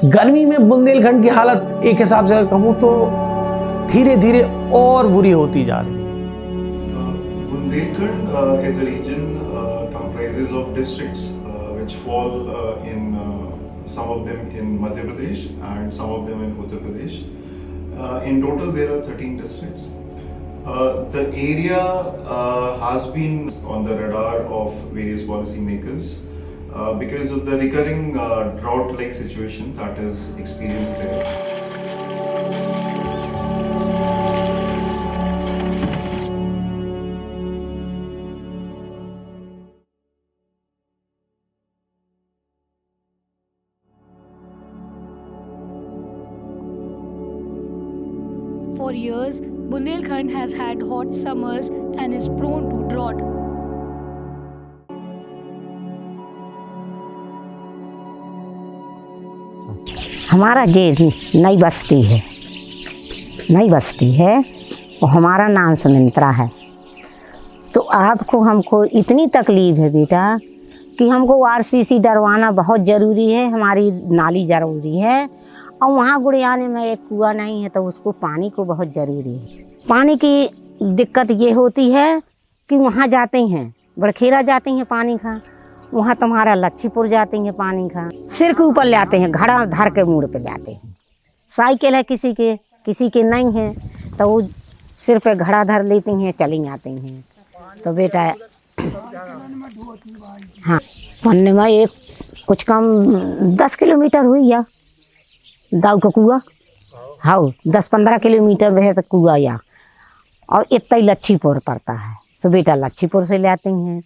गर्मी में बुंदेलखंड की हालत एक हिसाब से कहूँ तो धीरे धीरे और बुरी होती जा रही है। Bundelkhand is a region comprises of districts which fall in some of them in Madhya Pradesh and some of them in Uttar Pradesh. In total, there are 13 districts. The area has been on the radar of various policymakers because of the recurring drought-like situation that is experienced there. For years, Bundelkhand has had hot summers and is prone to drought. हमारा ये नई बस्ती है और हमारा नाम सुमित्रा है। तो आपको हमको इतनी तकलीफ़ है बेटा कि हमको आरसीसी डरवाना बहुत ज़रूरी है, हमारी नाली ज़रूरी है और वहाँ गुड़ियाने में एक कुआं नहीं है तो उसको पानी को बहुत ज़रूरी है। पानी की दिक्कत ये होती है कि वहाँ जाते हैं बड़खेरा जाते हैं पानी का, वहाँ तुम्हारा लच्छीपुर जाते हैं पानी का, सिर के ऊपर ले आते हैं, घड़ा धर के मुड़ पे ले आते हैं। साइकिल है किसी के नहीं है तो वो सिर पे घड़ा धर लेती हैं, चली आती हैं। तो बेटा हाँ पन्ने में एक कुछ कम 10 किलोमीटर हुई या दाऊ का कुआं, हाँ 10-15 किलोमीटर है तो कुआं या, और इतना ही लच्छीपुर पड़ता है। तो बेटा लच्छीपुर से ले आती हैं।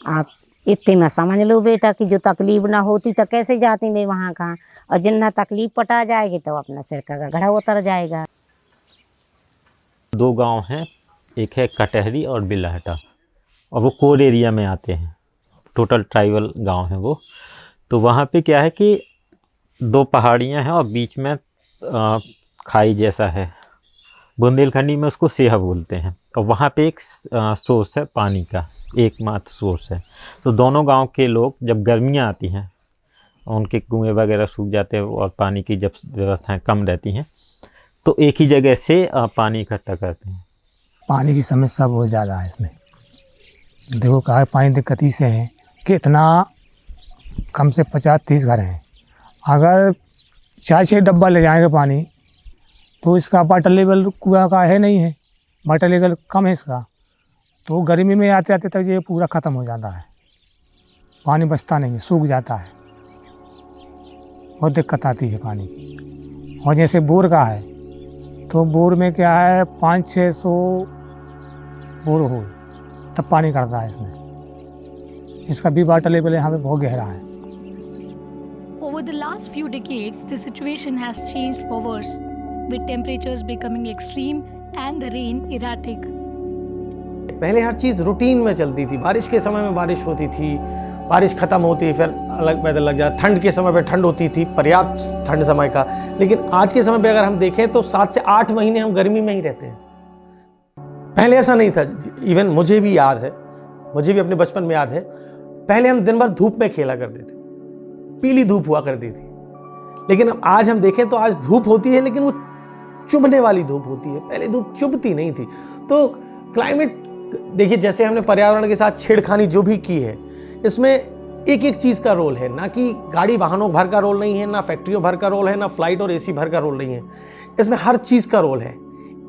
आप इतने में समझ लो बेटा कि जो तकलीफ ना होती तो कैसे जाती मैं वहाँ का, और जितना तकलीफ पटा जाएगी तो अपना सिर का घड़ा उतर जाएगा। 2 गांव हैं, एक है कटहरी और बिलहटा, और वो कोर एरिया में आते हैं, टोटल ट्राइबल गांव है वो। तो वहाँ पे क्या है कि 2 पहाड़ियाँ हैं और बीच में खाई जैसा है, बुंदेलखंडी में उसको सेहा बोलते हैं। और वहाँ पे एक सोर्स है पानी का, एकमात्र सोर्स है। तो दोनों गांव के लोग जब गर्मियाँ आती हैं, उनके कुएँ वगैरह सूख जाते हैं और पानी की जब व्यवस्थाएं कम रहती हैं तो एक ही जगह से पानी इकट्ठा करते हैं। पानी की समस्या बहुत ज़्यादा है इसमें। देखो कहा पानी दिक्कत ही से है कि इतना कम से 50-30 घर हैं, अगर 4-6 डब्बा ले जाएंगे पानी तो इसका वाटर लेवल कुआं का है नहीं है, वाटर लेवल कम है इसका, तो गर्मी में आते आते तक ये पूरा ख़त्म हो जाता है, पानी बचता नहीं है, सूख जाता है, बहुत दिक्कत आती है पानी की। और जैसे बोर का है तो बोर में क्या है 500-600 बोर हो तब पानी करता है इसमें, इसका भी वाटर लेवल यहाँ पे बहुत गहरा है। Over the last few decades, the situation has changed for worse, with temperatures becoming extreme and the rain erratic. पहले हर चीज़ रूटीन में चलती थी, बारिश के समय में बारिश होती थी, बारिश ख़त्म होती फिर अलग पैदल लग जाता, ठंड के समय पे ठंड होती थी, पर्याप्त ठंड समय का। लेकिन आज के समय पे अगर हम देखें तो 7 से 8 महीने हम गर्मी में ही रहते हैं। पहले ऐसा नहीं था, इवन मुझे भी याद है, मुझे भी अपने बचपन में याद है, पहले हम दिन भर धूप में खेला करते थे, पीली धूप हुआ करती थी। लेकिन अब आज हम देखें तो आज धूप होती है लेकिन वो चुभने वाली धूप होती है, पहले धूप चुभती नहीं थी। तो क्लाइमेट देखिए, जैसे हमने पर्यावरण के साथ छेड़खानी जो भी की है, इसमें एक एक चीज़ का रोल है, ना कि गाड़ी वाहनों भर का रोल नहीं है, ना फैक्ट्रियों भर का रोल है, ना फ्लाइट और एसी भर का रोल नहीं है, इसमें हर चीज़ का रोल है।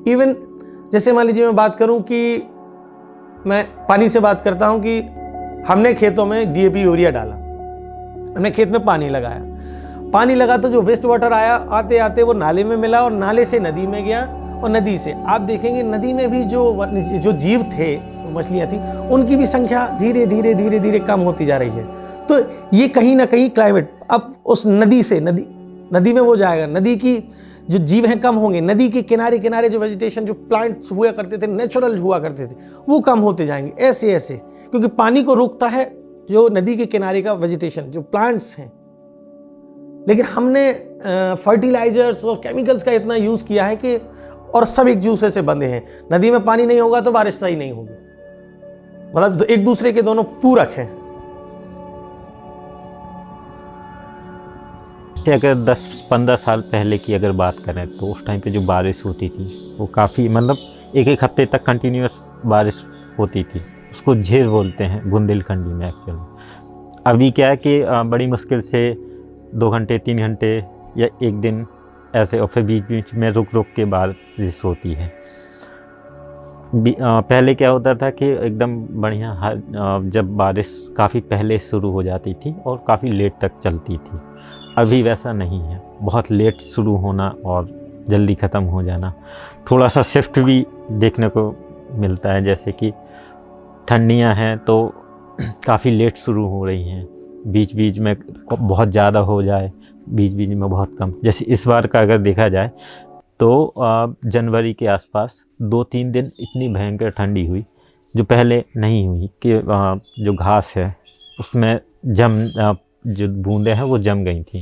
इवन जैसे मान लीजिए मैं बात करूं कि मैं पानी से बात करता हूं कि हमने खेतों में डीएपी यूरिया डाला, हमने खेत में पानी लगा तो जो वेस्ट वाटर आया आते आते वो नाले में मिला और नाले से नदी में गया, और नदी से आप देखेंगे नदी में भी जो जीव थे, मछलियाँ थी, उनकी भी संख्या धीरे धीरे कम होती जा रही है। तो ये कहीं ना कहीं क्लाइमेट अब उस नदी में वो जाएगा, नदी की जो जीव हैं कम होंगे, नदी के किनारे जो वेजिटेशन, जो प्लांट्स हुआ करते थे, नेचुरल हुआ करते थे, वो कम होते जाएंगे ऐसे, क्योंकि पानी को रोकता है जो नदी के किनारे का वेजिटेशन, जो प्लांट्स हैं। लेकिन हमने फर्टिलाइजर्स और केमिकल्स का इतना यूज़ किया है कि, और सब एक दूसरे से बंधे हैं। नदी में पानी नहीं होगा तो बारिश सही नहीं होगी, मतलब एक दूसरे के दोनों पूरक हैं। कि अगर 10-15 साल पहले की अगर बात करें तो उस टाइम पे जो बारिश होती थी वो काफ़ी मतलब एक हफ्ते तक कंटिन्यूस बारिश होती थी। उसको झील बोलते हैं बुंदेलखंडी में एक्चुअली। अभी क्या है कि बड़ी मुश्किल से 2 घंटे 3 घंटे या 1 दिन ऐसे, और फिर बीच बीच में रुक रुक के बारिश होती है। पहले क्या होता था कि एकदम बढ़िया जब बारिश काफ़ी पहले शुरू हो जाती थी और काफ़ी लेट तक चलती थी। अभी वैसा नहीं है, बहुत लेट शुरू होना और जल्दी ख़त्म हो जाना। थोड़ा सा शिफ्ट भी देखने को मिलता है, जैसे कि ठंडियां हैं तो काफ़ी लेट शुरू हो रही हैं, बीच बीच में बहुत ज़्यादा हो जाए, बीच बीच में बहुत कम। जैसे इस बार का अगर देखा जाए तो जनवरी के आसपास 2-3 दिन इतनी भयंकर ठंडी हुई जो पहले नहीं हुई, कि जो घास है उसमें जो बूंदें हैं वो जम गई थी,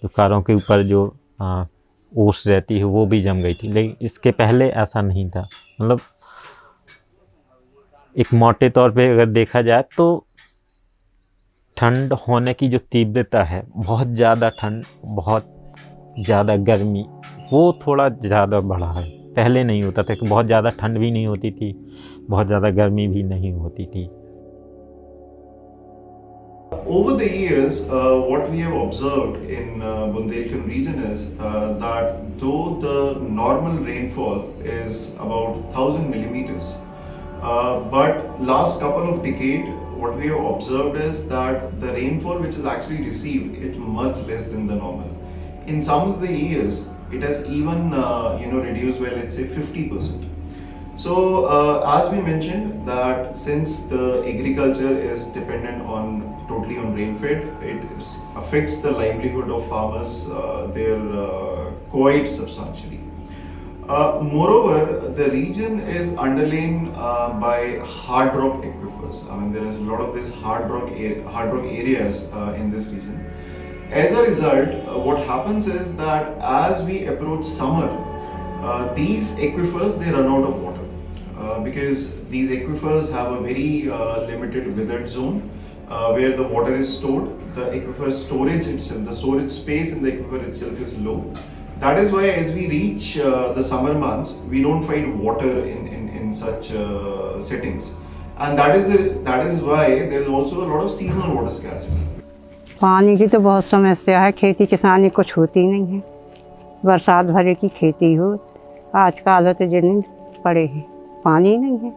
जो कारों के ऊपर जो ओस रहती है वो भी जम गई थी। लेकिन इसके पहले ऐसा नहीं था। मतलब एक मोटे तौर पे अगर देखा जाए तो ठंड होने की जो तीव्रता है, बहुत ज़्यादा ठंड, बहुत ज़्यादा गर्मी, वो थोड़ा ज़्यादा बढ़ा है। पहले नहीं होता था कि बहुत ज़्यादा ठंड भी नहीं होती थी, बहुत ज़्यादा गर्मी भी नहीं होती थी। Over the years, what we have observed in Bundelkhand region is that though the normal rainfall is about 1000 millimeters, but last couple of decades, what we have observed is that the rainfall which is actually received is much less than the normal. In some of the years, it has even reduced by, let's say, 50%. So as we mentioned that since the agriculture is dependent totally on rainfed, it affects the livelihood of farmers quite substantially. Moreover, the region is underlain by hard rock aquifers. I mean, there is a lot of these hard rock areas in this region. As a result, what happens is that as we approach summer, these aquifers, they run out of water because these aquifers have a very limited withered zone where the water is stored. The aquifer storage itself, the storage space in the aquifer itself is low. That is why as we reach the summer months, we don't find water in such settings, and that is why there is also a lot of seasonal water scarcity. पानी की तो बहुत समस्या है, खेती किसानी कुछ होती नहीं है। बरसात भरे की खेती हो, आज का हालत जिन पड़े हैं, पानी नहीं है,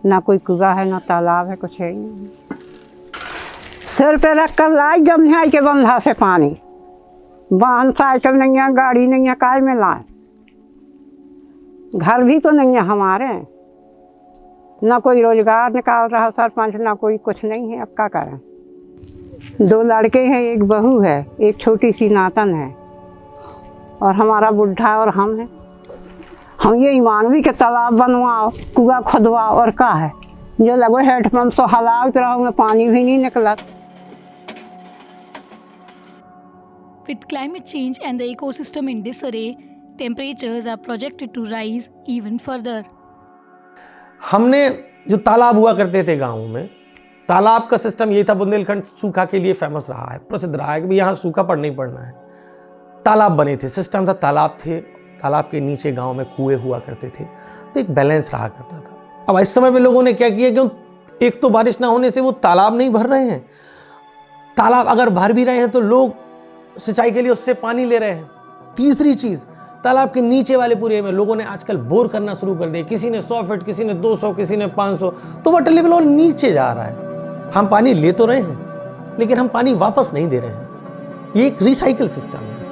ना कोई कुआं है ना तालाब है, कुछ है ही नहीं। सिर पे रख कर लाई जमझाई के बंधा से पानी, वाहन साइकिल नहीं है, गाड़ी नहीं है, काय में लाए। घर भी तो नहीं है हमारे, ना कोई रोजगार निकाल रहा सरपंच, ना कोई कुछ नहीं है। अब क्या करें? 2 लड़के हैं, एक बहू है, एक छोटी सी नातन है, और हमारा बुढ़ा और हम हैं। हम ये मानवी के तालाब बनवाओ, कुआं खुदवाओ, और क्या है? जो लगो हेडपम्प से हलावत रहो में पानी भी नहीं निकला। With climate change and the ecosystem in disarray, temperatures are projected to rise even further. हमने जो तालाब हुआ करते थे गाँव में, तालाब का सिस्टम ये था। बुंदेलखंड सूखा के लिए फेमस रहा है, प्रसिद्ध रहा है कि यहाँ सूखा पड़ना ही पड़ना है। तालाब बने थे, सिस्टम था, तालाब थे, तालाब के नीचे गांव में कुएं हुआ करते थे, तो एक बैलेंस रहा करता था। अब इस समय पे लोगों ने क्या किया कि एक तो बारिश ना होने से वो तालाब नहीं भर रहे हैं, तालाब अगर भर भी रहे हैं तो लोग सिंचाई के लिए उससे पानी ले रहे हैं। तीसरी चीज़, तालाब के नीचे वाले पूरे में लोगों ने आजकल बोर करना शुरू कर दिया। किसी ने 100 फीट, किसी ने 200, किसी ने 500, तो वाटर लेवल और नीचे जा रहा है। हम पानी ले तो रहे हैं लेकिन हम पानी वापस नहीं दे रहे हैं। ये एक रिसाइकिल सिस्टम है।